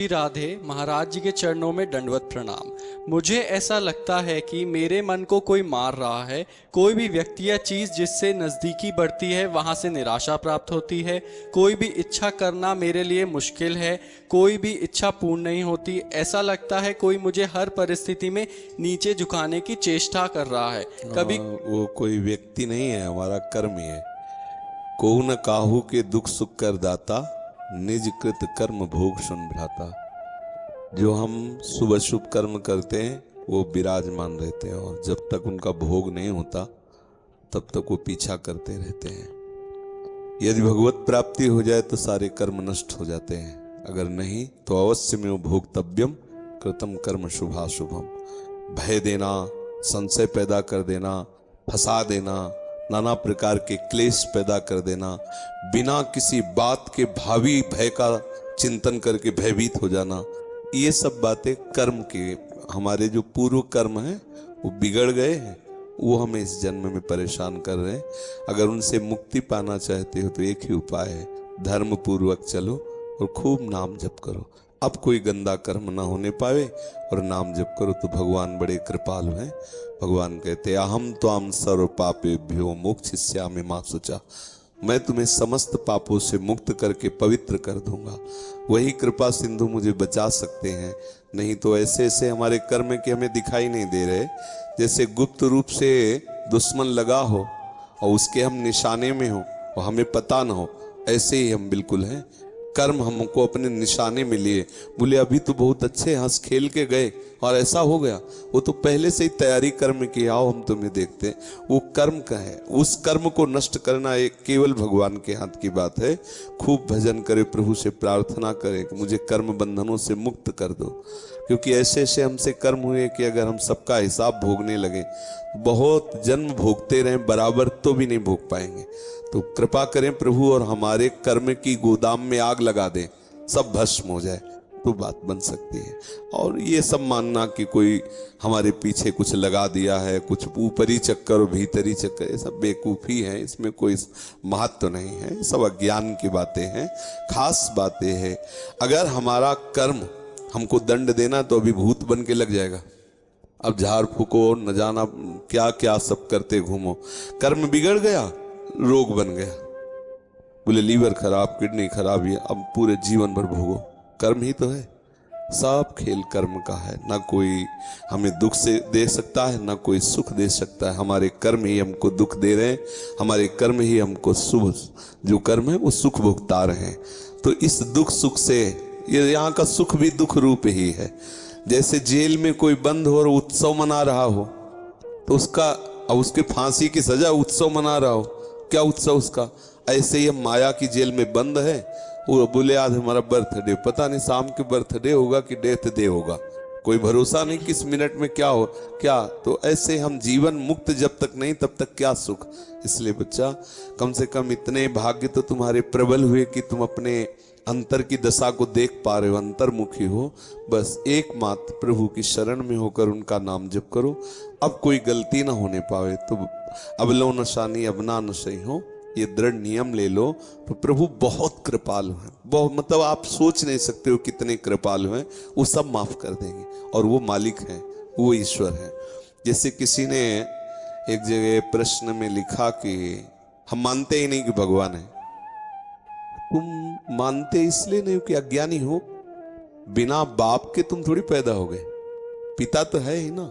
श्री राधे महाराज जी के चरणों में दंडवत प्रणाम। मुझे ऐसा लगता है कि मेरे मन को कोई मार रहा है। कोई भी व्यक्ति या चीज़ जिससे नज़दीकी बढ़ती है वहाँ से निराशा प्राप्त होती है। कोई भी इच्छा करना मेरे लिए मुश्किल है। कोई भी इच्छा पूर्ण नहीं होती। ऐसा लगता है कोई मुझे हर परिस्थिति में नीचे झुकाने की चेष्टा कर रहा है। कभी वो कोई व्यक्ति नहीं है, हमारा कर्म ही है। को न काहू के दुख सुख कर दाता, निज कृत कर्म भोग सुन भ्राता। जो हम शुभ शुभ कर्म करते हैं वो विराजमान रहते हैं, और जब तक उनका भोग नहीं होता तब तक वो पीछा करते रहते हैं। यदि भगवत प्राप्ति हो जाए तो सारे कर्म नष्ट हो जाते हैं, अगर नहीं तो अवश्य में वो भोक्तव्यम कृतम कर्म शुभाशुभम। भय देना, संशय पैदा कर देना, फंसा देना, नाना प्रकार के क्लेश पैदा कर देना, बिना किसी बात के भावी भय का चिंतन करके भयभीत हो जाना, ये सब बातें कर्म के, हमारे जो पूर्व कर्म हैं वो बिगड़ गए हैं, वो हमें इस जन्म में परेशान कर रहे हैं। अगर उनसे मुक्ति पाना चाहते हो तो एक ही उपाय है, धर्म पूर्वक चलो और खूब नाम जप करो। अब कोई गंदा कर्म ना होने पावे और नाम जप करो तो भगवान बड़े कृपालु हैं। भगवान कहते हैं अहम त्वाम सर्व पापेभ्यो मोक्षयिष्यामि मा शुचा। मैं तुम्हें समस्त पापों से मुक्त करके पवित्र कर दूंगा। वही कृपा सिंधु मुझे बचा सकते हैं, नहीं तो ऐसे ऐसे हमारे कर्म के हमें दिखाई नहीं दे रहे। जैसे गुप्त रूप से दुश्मन लगा हो और उसके हम निशाने में हो और हमें पता ना हो, ऐसे ही हम बिल्कुल हैं। कर्म हमको अपने निशाने में लिए, बोले अभी तो बहुत अच्छे हंस खेल के गए और ऐसा हो गया। वो तो पहले से ही तैयारी कर्म की, आओ हम तुम्हें देखते हैं। वो कर्म का है, उस कर्म को नष्ट करना एक केवल भगवान के हाथ की बात है। खूब भजन करे, प्रभु से प्रार्थना करें कि मुझे कर्म बंधनों से मुक्त कर दो, क्योंकि ऐसे ऐसे हमसे कर्म हुए कि अगर हम सबका हिसाब भोगने लगे, बहुत जन्म भोगते रहें बराबर तो भी नहीं भोग पाएंगे। तो कृपा करें प्रभु और हमारे कर्म की गोदाम में आग लगा दें, सब भस्म हो जाए, तो बात बन सकती है। और ये सब मानना कि कोई हमारे पीछे कुछ लगा दिया है, कुछ ऊपरी चक्कर और भीतरी चक्कर, ये सब बेवकूफ़ी है, इसमें कोई महत्व नहीं है, ये सब अज्ञान की बातें हैं। खास बातें हैं, अगर हमारा कर्म हमको दंड देना तो अभी भूत बन के लग जाएगा। अब झाड़ फूको, न जाना क्या क्या सब करते घूमो, कर्म बिगड़ गया, रोग बन गया, बोले लीवर खराब, किडनी खराब, ये अब पूरे जीवन भर भोगो। कर्म ही तो है, सब खेल कर्म का है। ना कोई हमें दुख से दे सकता है, ना कोई सुख दे सकता है। हमारे कर्म ही हमको दुख दे रहे हैं, हमारे कर्म ही हमको शुभ जो कर्म है वो सुख भुगता रहे हैं। तो इस दुख सुख से, ये यहाँ का सुख भी दुख रूप ही है। जैसे जेल में कोई बंद हो और उत्सव मना रहा हो, तो उसका, उसके फांसी की सजा उत्सव मना रहा हो, क्या उत्सव उसका। ऐसे ही हम माया की जेल में बंद है, वो बोले आज हमारा बर्थडे, पता नहीं शाम के बर्थडे होगा कि डेथ डे होगा, कोई भरोसा नहीं किस मिनट में क्या हो क्या। तो ऐसे हम जीवन मुक्त जब तक नहीं तब तक क्या सुख। इसलिए बच्चा, कम से कम इतने भाग्य तो तुम्हारे प्रबल हुए कि तुम अपने अंतर की दशा को देख पा रहे हो, अंतर्मुखी हो। बस एकमात्र प्रभु की शरण में होकर उनका नाम जप करो। अब कोई गलती ना होने पावे तो अब लो नशानी अब ना नशई हो, ये दृढ़ नियम ले लो। तो प्रभु बहुत कृपालु हैं, बहुत, मतलब आप सोच नहीं सकते हो कितने कृपालु हैं। वो सब माफ कर देंगे और वो मालिक हैं, वो ईश्वर हैं। जैसे किसी ने एक जगह प्रश्न में लिखा कि हम मानते ही नहीं कि भगवान है। तुम मानते इसलिए नहीं हो कि अज्ञानी हो, बिना बाप के तुम थोड़ी पैदा हो गए, पिता तो है ही ना।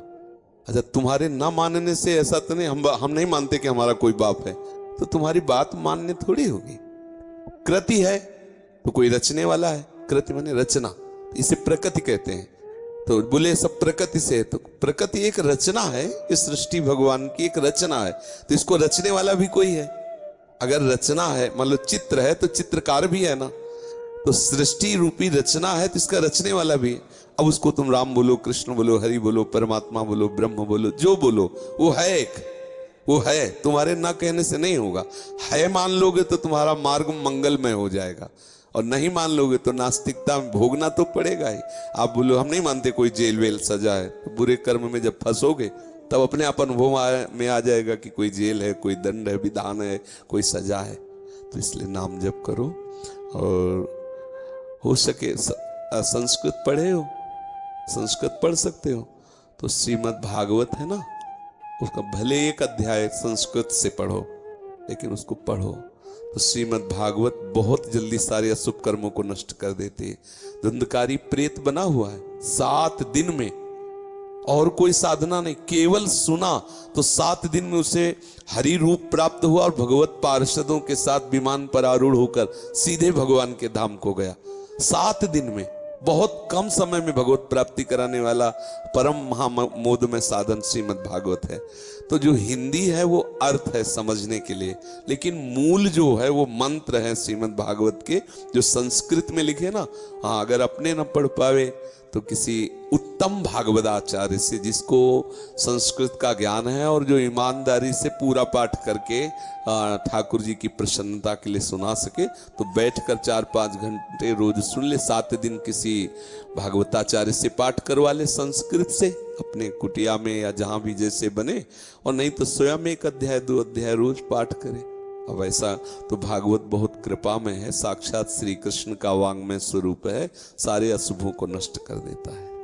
अच्छा, तुम्हारे ना मानने से ऐसा तो नहीं, हम नहीं मानते कि हमारा कोई बाप है, तो तुम्हारी बात मानने थोड़ी होगी। कृति है तो कोई रचने वाला है, कृति माने रचना, इसे प्रकृति कहते हैं। तो बोले सब प्रकृति से है, तो प्रकृति एक रचना है, इस सृष्टि भगवान की एक रचना है, तो इसको रचने वाला भी कोई है। अगर रचना है, मान लो चित्र है तो चित्रकार भी है ना, तो सृष्टि रूपी रचना है तो इसका रचने वाला भी है। अब उसको तुम राम बोलो, कृष्ण बोलो, हरि बोलो, परमात्मा बोलो, ब्रह्म बोलो, जो बोलो, वो है एक, वो है, तुम्हारे ना कहने से नहीं होगा। है मान लोगे तो तुम्हारा मार्ग मंगलमय हो जाएगा, और नहीं मान लोगे तो नास्तिकता में भोगना तो पड़ेगा ही। आप बोलो हम नहीं मानते कोई जेल वेल सजा है, तो बुरे कर्म में जब फंसोगे तब अपने आप अनुभव में आ जाएगा कि कोई जेल है, कोई दंड है, विधान है, कोई सजा है। तो इसलिए नाम जप करो, और हो सके संस्कृत पढ़े हो, संस्कृत पढ़ सकते हो, तो श्रीमद् भागवत है ना, उसका भले एक अध्याय संस्कृत से पढ़ो, लेकिन उसको पढ़ो। तो श्रीमद् भागवत बहुत जल्दी सारे अशुभ कर्मों को नष्ट कर देते हैं। धुंधकारी प्रेत बना हुआ है 7 दिन में, और कोई साधना नहीं, केवल सुना तो 7 दिन में उसे हरि रूप प्राप्त हुआ और भगवत पार्षदों के साथ विमान पर आरूढ़ होकर सीधे भगवान के धाम को गया। 7 दिन में, बहुत कम समय में भगवत प्राप्ति कराने वाला परम महामोदमय साधन श्रीमद् भागवत है। तो जो हिंदी है वो अर्थ है समझने के लिए, लेकिन मूल जो है वो मंत्र है श्रीमद् भागवत के, जो संस्कृत में लिखे ना। हाँ, अगर अपने न पढ़ पावे तो किसी उत्तम भागवताचार्य से, जिसको संस्कृत का ज्ञान है और जो ईमानदारी से पूरा पाठ करके ठाकुर जी की प्रसन्नता के लिए सुना सके, तो बैठकर 4-5 घंटे रोज सुन ले। 7 दिन किसी भागवताचार्य से पाठ करवा ले संस्कृत से, अपने कुटिया में या जहां भी जैसे बने, और नहीं तो स्वयं 1 अध्याय 2 अध्याय रोज पाठ करे। अब ऐसा तो भागवत बहुत कृपा में है, साक्षात श्री कृष्ण का वांग्मय स्वरूप है, सारे अशुभों को नष्ट कर देता है।